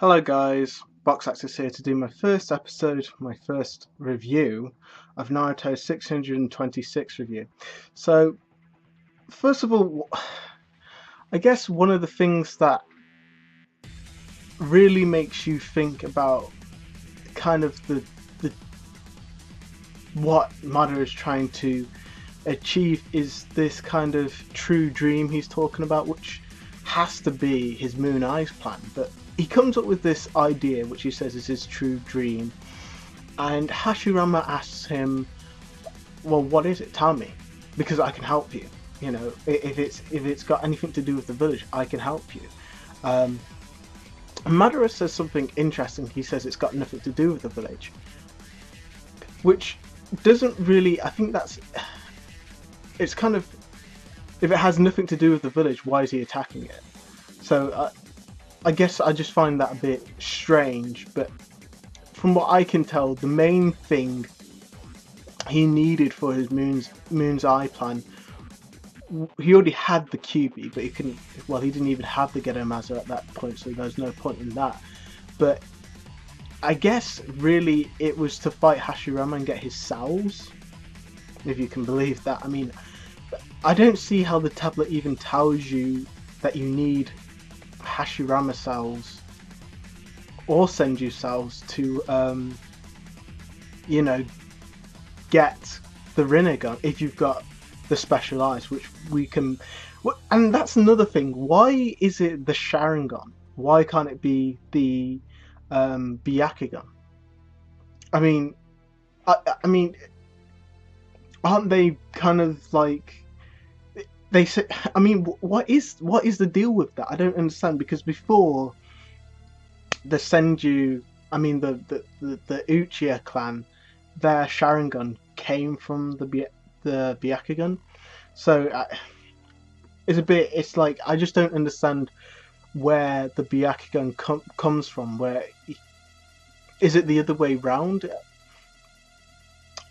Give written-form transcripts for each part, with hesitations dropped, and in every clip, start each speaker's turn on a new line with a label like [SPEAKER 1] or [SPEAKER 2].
[SPEAKER 1] Hello guys, Box Access here to do my first episode, my first review of Naruto 626 review. So, first of all, I guess one of the things that really makes you think about kind of the what Madara is trying to achieve is this kind of true dream he's talking about, which has to be his Moon Eyes plan. But he comes up with this idea, which he says is his true dream, and Hashirama asks him, "Well, what is it? Tell me, because I can help you. You know, if it's got anything to do with the village, I can help you." Um, Madara says something interesting. He says it's got nothing to do with the village, which doesn't really. I think it's kind of, if it has nothing to do with the village, why is he attacking it? So I guess I just find that a bit strange, but from what I can tell, the main thing he needed for his Moon's Eye plan, he already had the QB, but he couldn't. Well, he didn't even have the Gedomaza at that point, so there's no point in that. But I guess really it was to fight Hashirama and get his cells, if you can believe that. I mean, I don't see how the tablet even tells you that you need Hashirama cells or Senju cells to, you know, get the Rinnegan if you've got the special eyes, which we can. And that's another thing. Why is it the Sharingan? Why can't it be the Byakugan? I mean, I mean, aren't they kind of like? They say, I mean, what is the deal with that? I don't understand, because before the Senju, I mean the Uchiha clan, their Sharingan came from the Byakugan, so it's a bit. It's like I just don't understand where the Byakugan comes from. Where is it the other way round?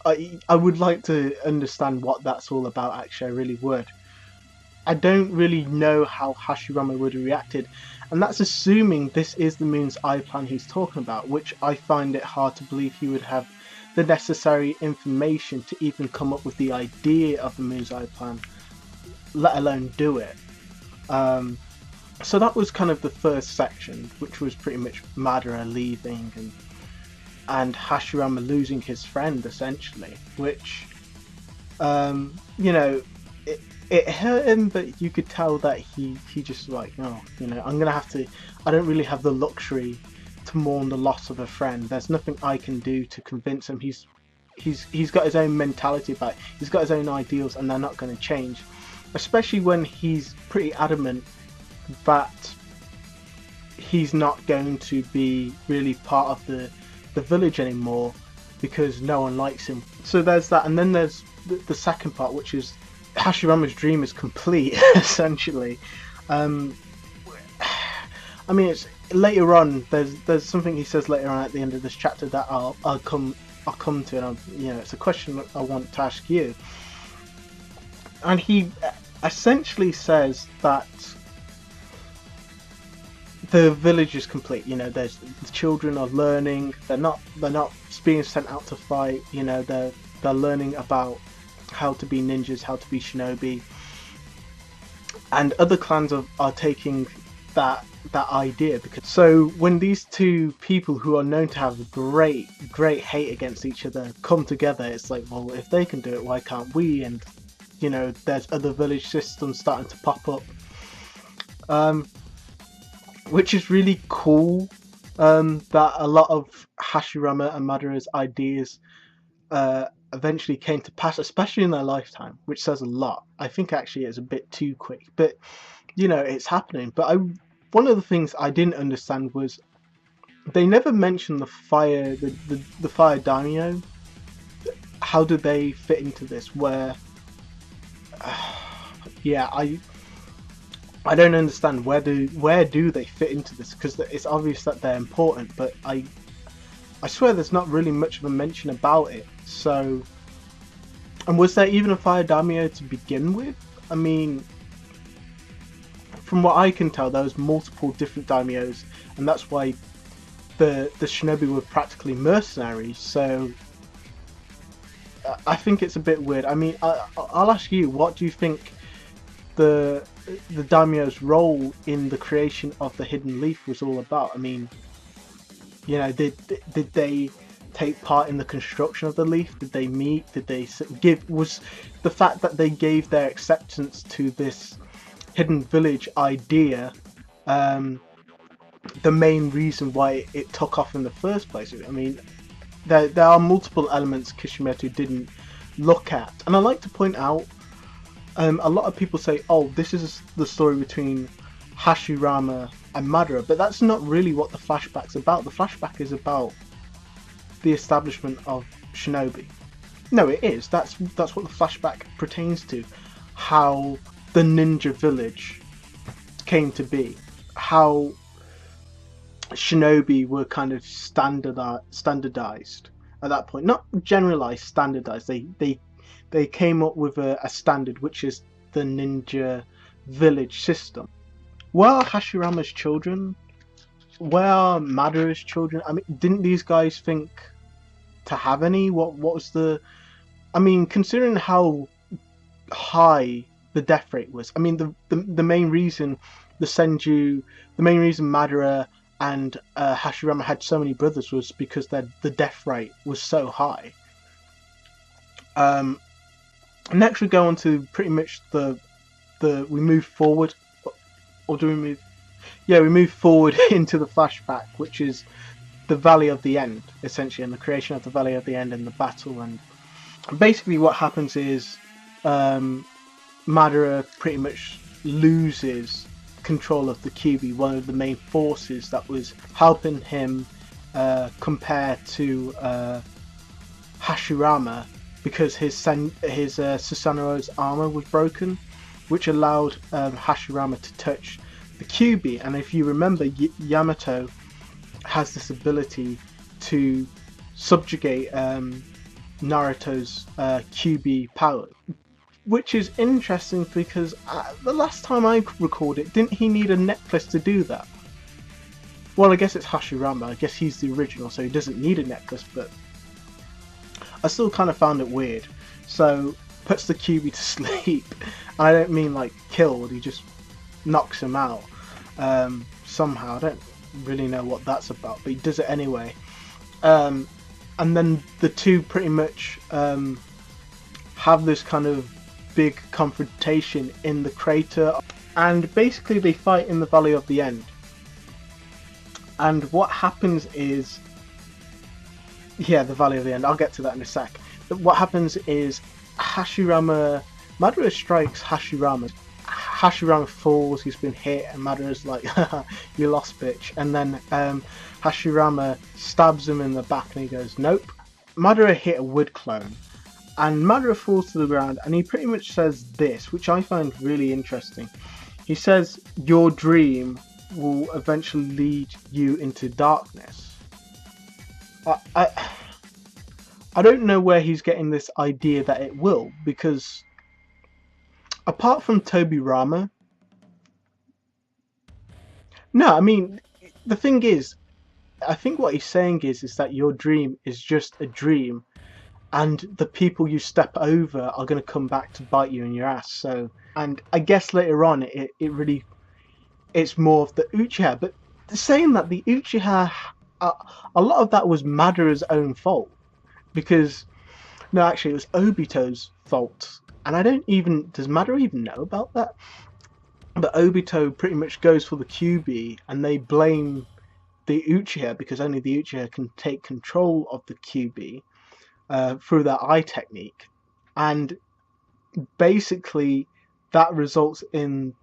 [SPEAKER 1] I would like to understand what that's all about. Actually, I really would. I don't really know how Hashirama would have reacted, and that's assuming this is the Moon's Eye plan he's talking about, which I find it hard to believe he would have the necessary information to even come up with the idea of the Moon's Eye plan, let alone do it. So that was kind of the first section, which was pretty much Madara leaving and Hashirama losing his friend, essentially, which, you know, it hurt him, but you could tell that he just like, oh, you know, I'm gonna have to. I don't really have the luxury to mourn the loss of a friend. There's nothing I can do to convince him. He's got his own mentality about it. He's got his own ideals, and they're not going to change. Especially when he's pretty adamant that he's not going to be really part of the village anymore because no one likes him. So there's that, and then there's the second part, which is Hashirama's dream is complete, essentially. I mean, it's later on. There's something he says later on at the end of this chapter that I'll come to, and you know, it's a question that I want to ask you. And he essentially says that the village is complete. You know, the children are learning. They're not being sent out to fight. You know, they're learning about how to be ninjas, how to be shinobi, and other clans are taking that idea. Because so when these two people who are known to have great hate against each other come together, it's like, well, if they can do it, why can't we? And you know, there's other village systems starting to pop up, which is really cool. That a lot of Hashirama and Madara's ideas eventually came to pass, especially in their lifetime, which says a lot. I think actually it's a bit too quick, but you know, it's happening. But one of the things I didn't understand was they never mentioned the Fire Danio. How do they fit into this? Where yeah, I don't understand where do they fit into this, because it's obvious that they're important, but I swear there's not really much of a mention about it. So, and was there even a Fire Daimyo to begin with? I mean, from what I can tell, there was multiple different daimyos, and that's why the shinobi were practically mercenaries. So I think it's a bit weird. I mean, I'll ask you, what do you think the daimyo's role in the creation of the hidden leaf was all about? I mean, you know, did they take part in the construction of the leaf? Did they meet? Did they give? Was the fact that they gave their acceptance to this hidden village idea the main reason why it took off in the first place? I mean, there are multiple elements Kishimeto didn't look at, and I like to point out, a lot of people say, oh, this is the story between Hashirama and Madara, but that's not really what the flashback's about. The flashback is about the establishment of shinobi. No, it is. That's what the flashback pertains to. How the ninja village came to be. How shinobi were kind of standardized at that point. Not generalized, standardized. They came up with a standard, which is the ninja village system. Where are Hashirama's children? Where are Madara's children? I mean, didn't these guys think to have any? What was the... I mean, considering how high the death rate was, I mean, the main reason the main reason Madara and Hashirama had so many brothers was because the death rate was so high. Next we go on to pretty much we move forward, or do we move? Yeah, we move forward into the flashback, which is the Valley of the End, essentially, and the creation of the Valley of the End and the battle. And basically what happens is Madara pretty much loses control of the Kyuubi, one of the main forces that was helping him compare to Hashirama, because his Susanoo's armor was broken, which allowed Hashirama to touch the Kyuubi. And if you remember, Yamato has this ability to subjugate Naruto's Kyuubi power, which is interesting because the last time I recalled it, didn't he need a necklace to do that? Well, I guess it's Hashirama. I guess he's the original, so he doesn't need a necklace, but I still kind of found it weird. So, puts the Kyuubi to sleep. And I don't mean like killed, he just knocks him out somehow. I don't really know what that's about, but he does it anyway. And then the two pretty much have this kind of big confrontation in the crater, and basically they fight in the Valley of the End. And what happens is, yeah, the Valley of the End, I'll get to that in a sec. What happens is Madara strikes Hashirama. Hashirama falls, he's been hit, and Madara's like, you lost, bitch. And then Hashirama stabs him in the back and he goes, nope. Madara hit a wood clone, and Madara falls to the ground, and he pretty much says this, which I find really interesting. He says, your dream will eventually lead you into darkness. I don't know where he's getting this idea that it will, because apart from Tobirama, no, I mean, the thing is, I think what he's saying is that your dream is just a dream, and the people you step over are going to come back to bite you in your ass. So, and I guess later on it's more of the Uchiha, but saying that the Uchiha, a lot of that was Madara's own fault, because no, actually it was Obito's fault, and does Madara even know about that? But Obito pretty much goes for the Kyuubi, and they blame the Uchiha because only the Uchiha can take control of the Kyuubi through their eye technique, and basically that results in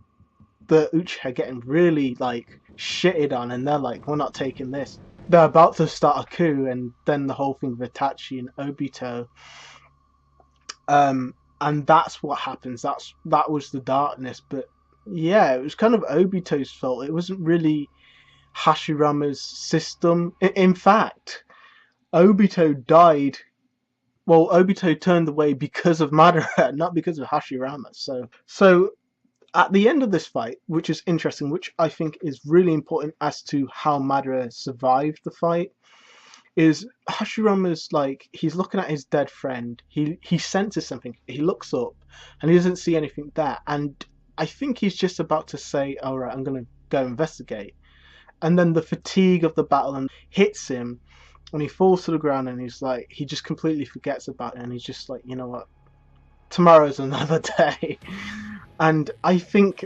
[SPEAKER 1] the Uchiha getting really like shitted on, and they're like, we're not taking this. They're about to start a coup, and then the whole thing with Itachi and Obito, and that's what happens. That was the darkness. But yeah, it was kind of Obito's fault. It wasn't really Hashirama's system. In fact, Obito died. Well, Obito turned away because of Madara, not because of Hashirama. So at the end of this fight, which is interesting, which I think is really important as to how Madara survived the fight, is Hashirama's like, he's looking at his dead friend. He senses something. He looks up and he doesn't see anything there. And I think he's just about to say, all right, I'm going to go investigate. And then the fatigue of the battle and hits him and he falls to the ground and he's like, he just completely forgets about it. And he's just like, you know what? Tomorrow's another day. And I think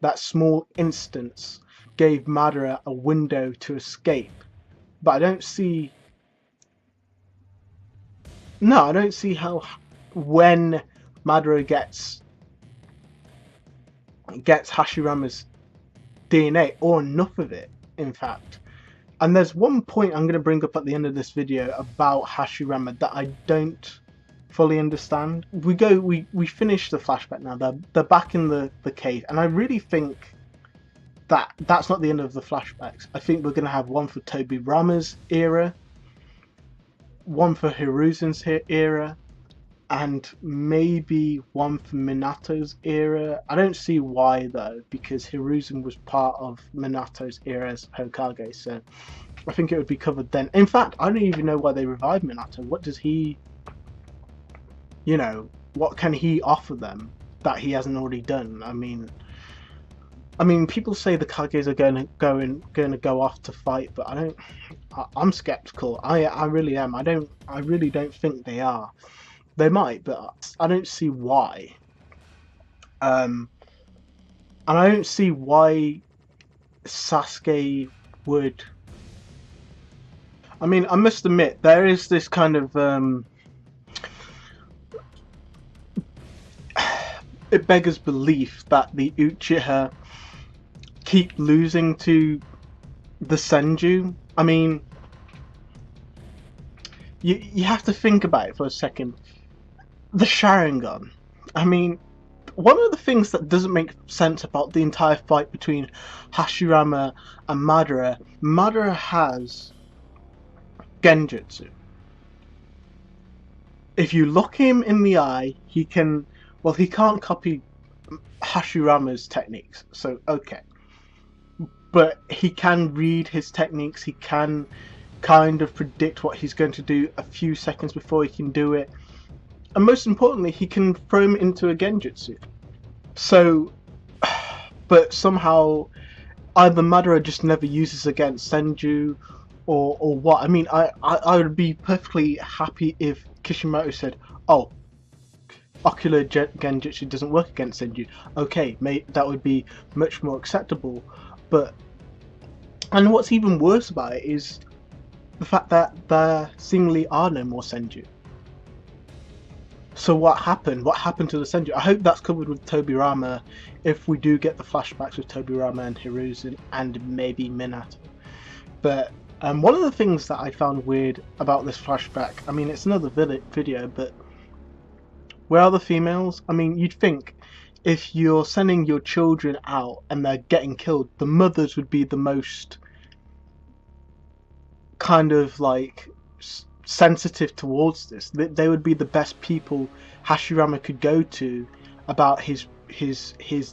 [SPEAKER 1] that small instance gave Madara a window to escape. But I don't see how when Madara gets Hashirama's DNA, or enough of it, in fact. And there's one point I'm going to bring up at the end of this video about Hashirama that I don't fully understand. We finish the flashback now. They're back in the cave, and I really think that that's not the end of the flashbacks. I think we're going to have one for Tobirama's era, one for Hiruzen's era, and maybe one for Minato's era. I don't see why though, because Hiruzen was part of Minato's era as Hokage, so I think it would be covered then. In fact, I don't even know why they revived Minato. What does he, you know, what can he offer them that he hasn't already done? I mean, people say the Kages are going to go off to fight, but I'm skeptical. I really am. I really don't think they are. They might, but I don't see why. And I don't see why Sasuke would. I mean, I must admit there is this kind of it beggars belief that the Uchiha keep losing to the Senju. I mean, you have to think about it for a second. The Sharingan. I mean, one of the things that doesn't make sense about the entire fight between Hashirama and Madara has Genjutsu. If you look him in the eye, he can't copy Hashirama's techniques, so okay. But he can read his techniques, he can kind of predict what he's going to do a few seconds before he can do it. And most importantly, he can throw him into a Genjutsu. So, but somehow, either Madara just never uses against Senju, or what. I mean, I would be perfectly happy if Kishimoto said, oh, Ocular Genjutsu doesn't work against Senju. Okay, that would be much more acceptable. But, and what's even worse about it is the fact that there seemingly are no more Senju. So what happened? What happened to the Senju? I hope that's covered with Tobirama, if we do get the flashbacks with Tobirama and Hiruzen and maybe Minato. But one of the things that I found weird about this flashback, I mean, it's another video, but where are the females? I mean, you'd think if you're sending your children out and they're getting killed, the mothers would be the most kind of like sensitive towards this. They would be the best people Hashirama could go to about his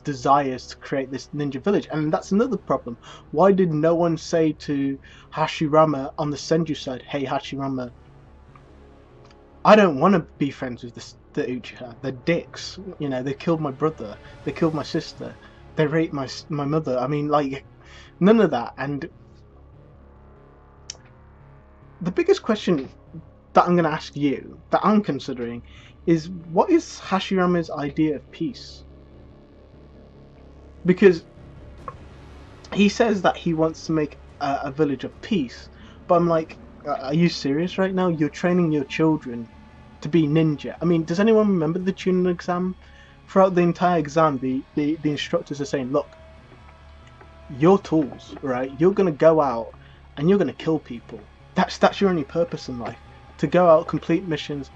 [SPEAKER 1] desires to create this ninja village. And that's another problem. Why did no one say to Hashirama on the Senju side, hey Hashirama, I don't want to be friends with the Uchiha. They're dicks. You know, they killed my brother. They killed my sister. They raped my mother. I mean, like, none of that. And the biggest question that I'm going to ask you, that I'm considering, is what is Hashirama's idea of peace? Because he says that he wants to make a village of peace, but I'm like, are you serious right now? You're training your children to be ninja. I mean, does anyone remember the Chunin exam? Throughout the entire exam, the instructors are saying, look, you're tools, right? You're going to go out and you're going to kill people. That's your only purpose in life, to go out, complete missions,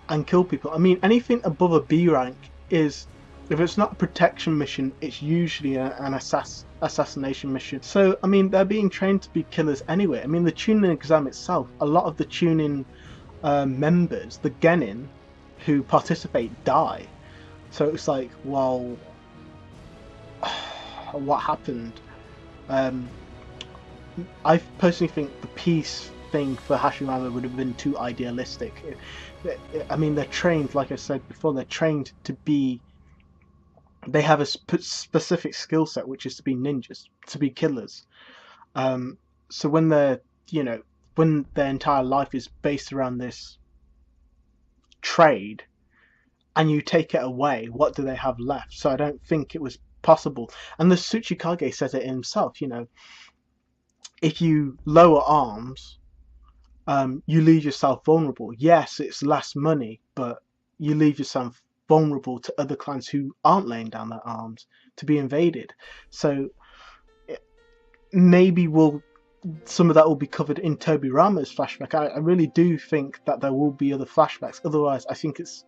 [SPEAKER 1] and kill people. I mean, anything above a B rank is, if it's not a protection mission, it's usually an assassination mission. So, I mean, they're being trained to be killers anyway. I mean, the Chunin exam itself, a lot of the Chunin members, the Genin, who participate, die. So it's like, well, what happened. Um, I personally think the peace thing for Hashirama would have been too idealistic. I mean, they're trained, like I said before, they're trained to be. They have a specific skill set, which is to be ninjas, to be killers. Um, so when they're, you know, when their entire life is based around this trade, and you take it away, what do they have left? So I don't think it was possible. And the Tsuchikage says it himself. You know, if you lower arms, you leave yourself vulnerable. Yes, it's less money, but you leave yourself vulnerable to other clans who aren't laying down their arms to be invaded. So maybe some of that will be covered in Tobirama's flashback. I really do think that there will be other flashbacks. Otherwise, I think it's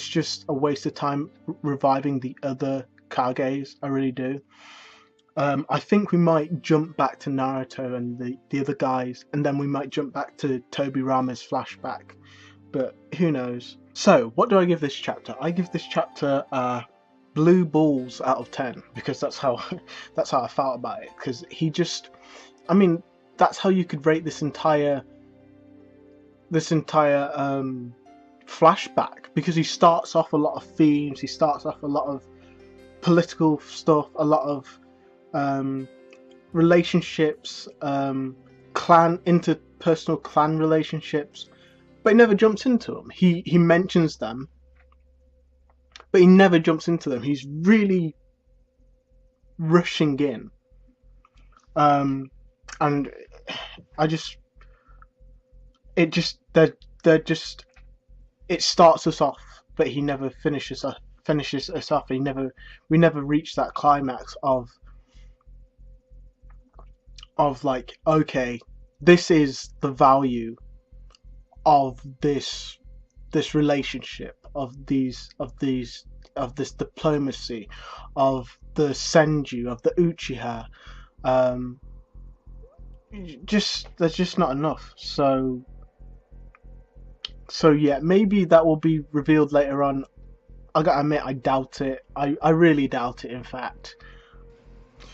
[SPEAKER 1] just a waste of time reviving the other Kages. I really do. I think we might jump back to Naruto and the other guys, and then we might jump back to Tobirama's flashback. But who knows? So, what do I give this chapter? I give this chapter blue balls out of 10, because that's how I felt about it. Because he just, I mean, that's how you could rate this entire flashback, because he starts off a lot of themes. He starts off a lot of political stuff, a lot of relationships, interpersonal clan relationships, but he never jumps into them. He mentions them, but he never jumps into them. He's really rushing in, and it starts us off, but he never finishes us off. We never reach that climax of like, okay, this is the value of this relationship, of this diplomacy, of the senju, of the uchiha. There's just not enough. So yeah, maybe that will be revealed later on. I gotta admit, I doubt it. I really doubt it, in fact.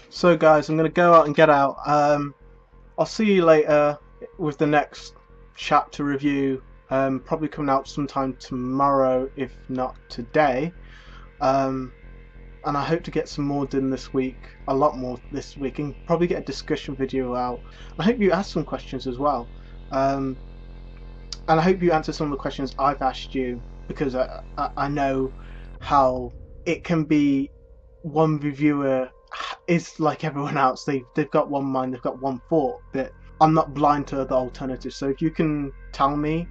[SPEAKER 1] So guys, I'm gonna go out and get out. I'll see you later with the next chapter review. Probably coming out sometime tomorrow, if not today. And I hope to get some more done this week, a lot more this week, and probably get a discussion video out. I hope you ask some questions as well. And I hope you answer some of the questions I've asked you, because I know how it can be. One reviewer is like everyone else. They've got one mind, they've got one thought, but I'm not blind to other alternatives. So if you can tell me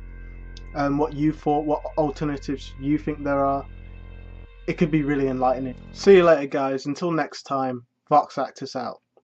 [SPEAKER 1] what you thought, what alternatives you think there are, it could be really enlightening. See you later guys, until next time, Vox Actus out.